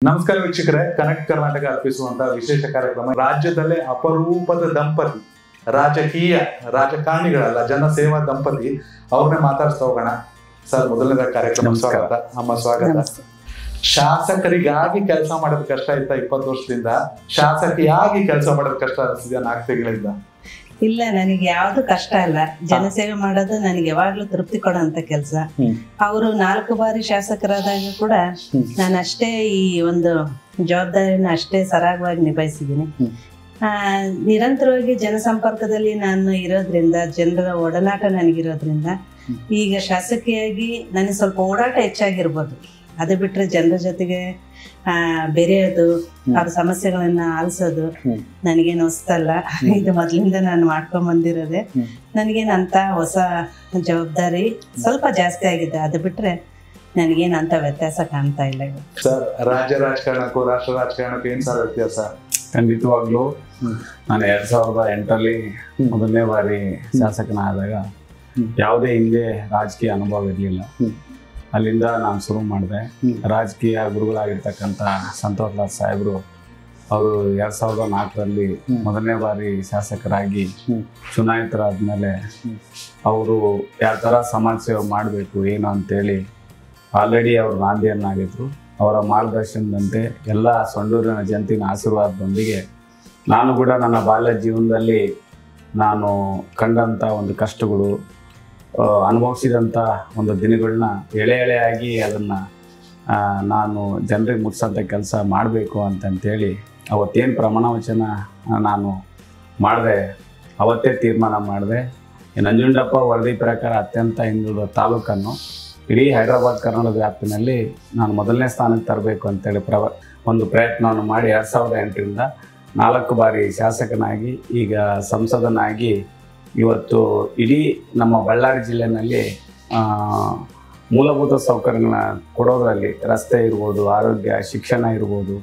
ನಮಸ್ಕಾರ ವೀಕ್ಷಕರೇ, ಕನೆಕ್ಟ್ ಕರ್ನಾಟಕ ಅರ್ಪಿಸುವಂತಹ ವಿಶೇಷ ಕಾರ್ಯಕ್ರಮ. ರಾಜ್ಯದಲ್ಲೇ ಅಪರೂಪದ ದಂಪತಿ, ರಾಜಕಾರಣಿಗಳಲ್ಲ, ಜನಸೇವಾ ದಂಪತಿ, ಅವ್ರನ್ನೇ ಮಾತಾಡ್ತಾ ಹೋಗೋಣ. ಸರ್, ಮೊದಲನೇ ಕಾರ್ಯಕ್ರಮ ಸ್ವಾಗತ. ಅಮ್ಮ ಸ್ವಾಗತ. ಶಾಸಕರಿಗಾಗಿ ಕೆಲಸ ಮಾಡೋದು ಕಷ್ಟ ಇತ್ತ 20 ವರ್ಷದಿಂದ? ಶಾಸಕಿಯಾಗಿ ಕೆಲಸ ಮಾಡೋದು ಕಷ್ಟ ಅನಿಸಿದ್ಯಾ 4 ತಿಂಗಳಿಂದ? ಇಲ್ಲ, ನನಗೆ ಯಾವ್ದು ಕಷ್ಟ ಇಲ್ಲ. ಜನಸೇವೆ ಮಾಡೋದು ನನಗೆ ಯಾವಾಗ್ಲೂ ತೃಪ್ತಿ ಕೊಡೋಂತ ಕೆಲಸ. ಅವರು 4 ಬಾರಿ ಶಾಸಕರಾದಾಗ ಕೂಡ ನಾನು ಅಷ್ಟೇ ಈ ಒಂದು ಜವಾಬ್ದಾರಿನ ಅಷ್ಟೇ ಸರಾಗವಾಗಿ ನಿಭಾಯಿಸಿದ್ದೀನಿ. ನಿರಂತರವಾಗಿ ಜನಸಂಪರ್ಕದಲ್ಲಿ ನಾನು ಇರೋದ್ರಿಂದ, ಜನರ ಒಡನಾಟ ನನಗಿರೋದ್ರಿಂದ, ಈಗ ಶಾಸಕಿಯಾಗಿ ನನಗೆ ಸ್ವಲ್ಪ ಓಡಾಟ ಹೆಚ್ಚಾಗಿರ್ಬೋದು. ಅದು ಬಿಟ್ರೆ ಜನರ ಜೊತೆಗೆ ಬೆರೆಯೋದು, ಅವ್ರ ಸಮಸ್ಯೆಗಳನ್ನ ಆಲಿಸೋದು ನನಗೇನು ಹೊಸ್ತಲ್ಲ. ಇದು ಮೊದಲಿಂದ ನಾನು ಮಾಡ್ಕೊಂಡ್ ಬಂದಿರೋದೆ. ನನಗೇನಂತ ಹೊಸ ಜವಾಬ್ದಾರಿ ಸ್ವಲ್ಪ ಜಾಸ್ತಿ ಆಗಿದೆ. ಅದು ಬಿಟ್ರೆ ನನಗೇನಂತ ವ್ಯತ್ಯಾಸ ಕಾಣ್ತಾ ಇಲ್ಲ. ಸರ್, ರಾಜ್ಯ ರಾಜಕಾರಣಕ್ಕೂ ರಾಷ್ಟ್ರ ರಾಜಕಾರಣಕ್ಕೂ ಏನ್ ಸರ್ ವ್ಯತ್ಯಾಸ? ಖಂಡಿತವಾಗ್ಲೂ ನಾನು 2008 ಮೊದಲನೇ ಬಾರಿ ಶಾಸಕನಾದಾಗ ಯಾವುದೇ ಹಿಂದೆ ರಾಜಕೀಯ ಅನುಭವ ಇರಲಿಲ್ಲ. ಅಲ್ಲಿಂದ ನಾನು ಶುರು ಮಾಡಿದೆ. ರಾಜಕೀಯ ಗುರುಗಳಾಗಿರ್ತಕ್ಕಂಥ ಸಂತೋಷ್ ಲಾಲ್ ಸಾಹೇಬರು ಅವರು 2004 ಮೊದಲನೇ ಬಾರಿ ಶಾಸಕರಾಗಿ ಚುನಾಯಿತರಾದ್ಮೇಲೆ ಅವರು ಯಾವ ಥರ ಸಮಾಜ ಸೇವೆ ಮಾಡಬೇಕು ಏನು ಅಂತೇಳಿ ಆಲ್ರೆಡಿ ಅವರು ನಾಂದಿಯನ್ನಾಗಿದ್ರು. ಅವರ ಮಾರ್ಗದರ್ಶನದಂತೆ ಎಲ್ಲ ಸೊಂಡೂರಿನ ಜನತಿನ ಆಶೀರ್ವಾದದೊಂದಿಗೆ ನಾನು ಕೂಡ ನನ್ನ ಬಾಲ್ಯ ಜೀವನದಲ್ಲಿ ನಾನು ಕಂಡಂಥ ಒಂದು ಕಷ್ಟಗಳು, ಅನುಭವಿಸಿದಂಥ ಒಂದು ದಿನಗಳನ್ನ ಎಳೆಯಾಗಿ ಅದನ್ನು ನಾನು ಜನರಿಗೆ ಮುಟ್ಸೋಂಥ ಕೆಲಸ ಮಾಡಬೇಕು ಅಂತಂತೇಳಿ ಅವತ್ತೇನು ಪ್ರಮಾಣ ವಚನ ನಾನು ಮಾಡಿದೆ, ಅವತ್ತೇ ತೀರ್ಮಾನ ಮಾಡಿದೆ. ನಂಜುಂಡಪ್ಪ ವರದಿ ಪ್ರಕಾರ ಅತ್ಯಂತ ಹಿಂದುಳಿದ ತಾಲೂಕನ್ನು ಇಡೀ ಹೈದರಾಬಾದ್ ಕರ್ನಾಟಕ ವ್ಯಾಪ್ತಿನಲ್ಲಿ ನಾನು ಮೊದಲನೇ ಸ್ಥಾನಕ್ಕೆ ತರಬೇಕು ಅಂತೇಳಿ ಒಂದು ಪ್ರಯತ್ನವನ್ನು ಮಾಡಿ 2008 4 ಬಾರಿ ಶಾಸಕನಾಗಿ, ಈಗ ಸಂಸದನಾಗಿ ಇವತ್ತು ಇಡೀ ನಮ್ಮ ಬಳ್ಳಾರಿ ಜಿಲ್ಲೆಯಲ್ಲಿ ಮೂಲಭೂತ ಸೌಕರ್ಯಗಳನ್ನ ಕೊಡೋದ್ರಲ್ಲಿ ರಸ್ತೆ ಇರ್ಬೋದು, ಆರೋಗ್ಯ, ಶಿಕ್ಷಣ ಇರ್ಬೋದು,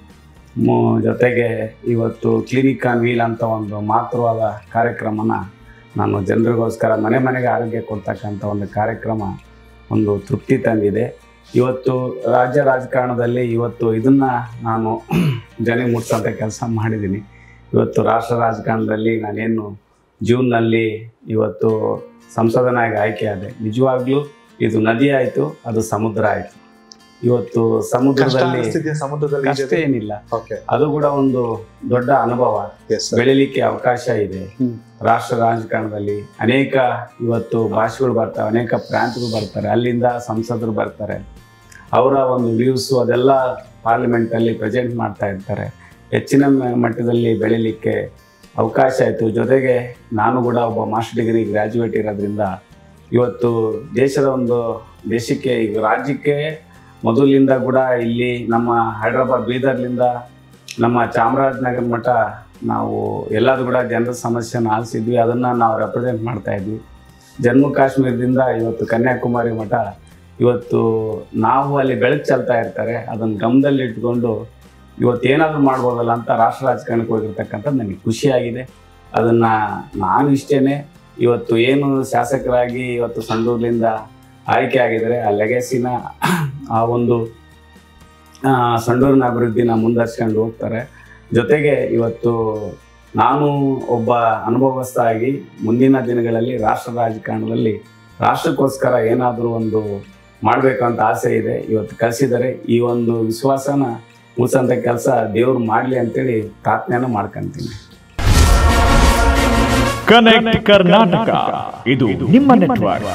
ಜೊತೆಗೆ ಇವತ್ತು ಕ್ಲಿನಿಕ್ ಆನ್ ವೀಲ್ ಅಂತ ಒಂದು ಮಾತೃವಾದ ಕಾರ್ಯಕ್ರಮನ ನಾನು ಜನರಿಗೋಸ್ಕರ ಮನೆ ಮನೆಗೆ ಆರೋಗ್ಯ ಕೊಡ್ತಕ್ಕಂಥ ಒಂದು ಕಾರ್ಯಕ್ರಮ ಒಂದು ತೃಪ್ತಿ ತಂದಿದೆ. ಇವತ್ತು ರಾಜ್ಯ ರಾಜಕಾರಣದಲ್ಲಿ ಇವತ್ತು ಇದನ್ನು ನಾನು ಜನರಿಗೆ ಮುಟ್ಸೋಂಥ ಕೆಲಸ ಮಾಡಿದ್ದೀನಿ. ಇವತ್ತು ರಾಷ್ಟ್ರ ರಾಜಕಾರಣದಲ್ಲಿ ನಾನೇನು ಜೂನ್ನಲ್ಲಿ ಇವತ್ತು ಸಂಸದನಾಗಿ ಆಯ್ಕೆಯಾದೆ. ನಿಜವಾಗ್ಲೂ ಇದು ನದಿ ಆಯಿತು, ಅದು ಸಮುದ್ರ ಆಯಿತು. ಇವತ್ತು ಸಮುದ್ರದಲ್ಲಿ ಕಷ್ಟ ಏನಿಲ್ಲ, ಅದು ಕೂಡ ಒಂದು ದೊಡ್ಡ ಅನುಭವ. ಬೆಳಿಲಿಕ್ಕೆ ಅವಕಾಶ ಇದೆ. ರಾಷ್ಟ್ರ ರಾಜಕಾರಣದಲ್ಲಿ ಅನೇಕ ಇವತ್ತು ಭಾಷೆಗಳು ಬರ್ತಾರೆ, ಅನೇಕ ಪ್ರಾಂತಗಳು ಬರ್ತಾರೆ, ಅಲ್ಲಿಂದ ಸಂಸದರು ಬರ್ತಾರೆ. ಅವರ ಒಂದು ವ್ಯೂಸು ಅದೆಲ್ಲ ಪಾರ್ಲಿಮೆಂಟಲ್ಲಿ ಪ್ರೆಸೆಂಟ್ ಮಾಡ್ತಾ ಇರ್ತಾರೆ. ಹೆಚ್ಚಿನ ಮಟ್ಟದಲ್ಲಿ ಬೆಳಿಲಿಕ್ಕೆ ಅವಕಾಶ ಆಯಿತು. ಜೊತೆಗೆ ನಾನು ಕೂಡ ಒಬ್ಬ ಮಾಸ್ಟರ್ ಡಿಗ್ರಿ ಗ್ರ್ಯಾಜುಯೇಟ್ ಇರೋದ್ರಿಂದ ಇವತ್ತು ದೇಶಕ್ಕೆ ಈಗ ರಾಜ್ಯಕ್ಕೆ ಮೊದಲಿಂದ ಕೂಡ ಇಲ್ಲಿ ನಮ್ಮ ಹೈದರಾಬಾದ್, ಬೀದರ್ಲಿಂದ ನಮ್ಮ ಚಾಮರಾಜನಗರ ಮಠ ನಾವು ಎಲ್ಲರೂ ಕೂಡ ಜನರ ಸಮಸ್ಯೆನ ಆಲಿಸಿದ್ವಿ. ಅದನ್ನು ನಾವು ರೆಪ್ರೆಸೆಂಟ್ ಮಾಡ್ತಾಯಿದ್ವಿ. ಜಮ್ಮು ಕಾಶ್ಮೀರದಿಂದ ಇವತ್ತು ಕನ್ಯಾಕುಮಾರಿ ಮಠ ಇವತ್ತು ನಾವು ಅಲ್ಲಿ ಬೆಳಕು ಚೆಲ್ತಾ ಇರ್ತಾರೆ. ಅದನ್ನು ಗಮನದಲ್ಲಿ ಇಟ್ಕೊಂಡು ಇವತ್ತು ಏನಾದರೂ ಮಾಡ್ಬೋದಲ್ಲ ಅಂತ ರಾಷ್ಟ್ರ ರಾಜಕಾರಣಕ್ಕೆ ಹೋಗಿರ್ತಕ್ಕಂಥದ್ದು ನನಗೆ ಖುಷಿಯಾಗಿದೆ. ಅದನ್ನು ನಾನು ಇಷ್ಟೇ ಇವತ್ತು ಏನು ಶಾಸಕರಾಗಿ ಇವತ್ತು ಸಂಡೂರಿನಿಂದ ಆಯ್ಕೆ ಆಗಿದ್ದಾರೆ, ಆ ಲೆಗೆಸಿನ ಆ ಒಂದು ಸಂಡೂರಿನ ಅಭಿವೃದ್ಧಿನ ಮುಂದುವರ್ಸ್ಕೊಂಡು ಹೋಗ್ತಾರೆ. ಜೊತೆಗೆ ಇವತ್ತು ನಾನು ಒಬ್ಬ ಅನುಭವಸ್ಥ ಆಗಿ ಮುಂದಿನ ದಿನಗಳಲ್ಲಿ ರಾಷ್ಟ್ರ ರಾಜಕಾರಣದಲ್ಲಿ ರಾಷ್ಟ್ರಕ್ಕೋಸ್ಕರ ಏನಾದರೂ ಒಂದು ಮಾಡಬೇಕು ಅಂತ ಆಸೆ ಇದೆ. ಇವತ್ತು ಕಲಿಸಿದರೆ ಈ ಒಂದು ವಿಶ್ವಾಸನ ಮುಗಿಸೋಂಥ ಕೆಲಸ ದೇವ್ರು ಮಾಡಲಿ ಅಂತೇಳಿ ಪ್ರಾರ್ಥನೆಯನ್ನು ಮಾಡ್ಕೊಂತೀನಿ. ಕನೆಕ್ಟ್ ಕರ್ನಾಟಕ, ಇದು ನಿಮ್ಮ ನೆಟ್ವರ್ಕ್.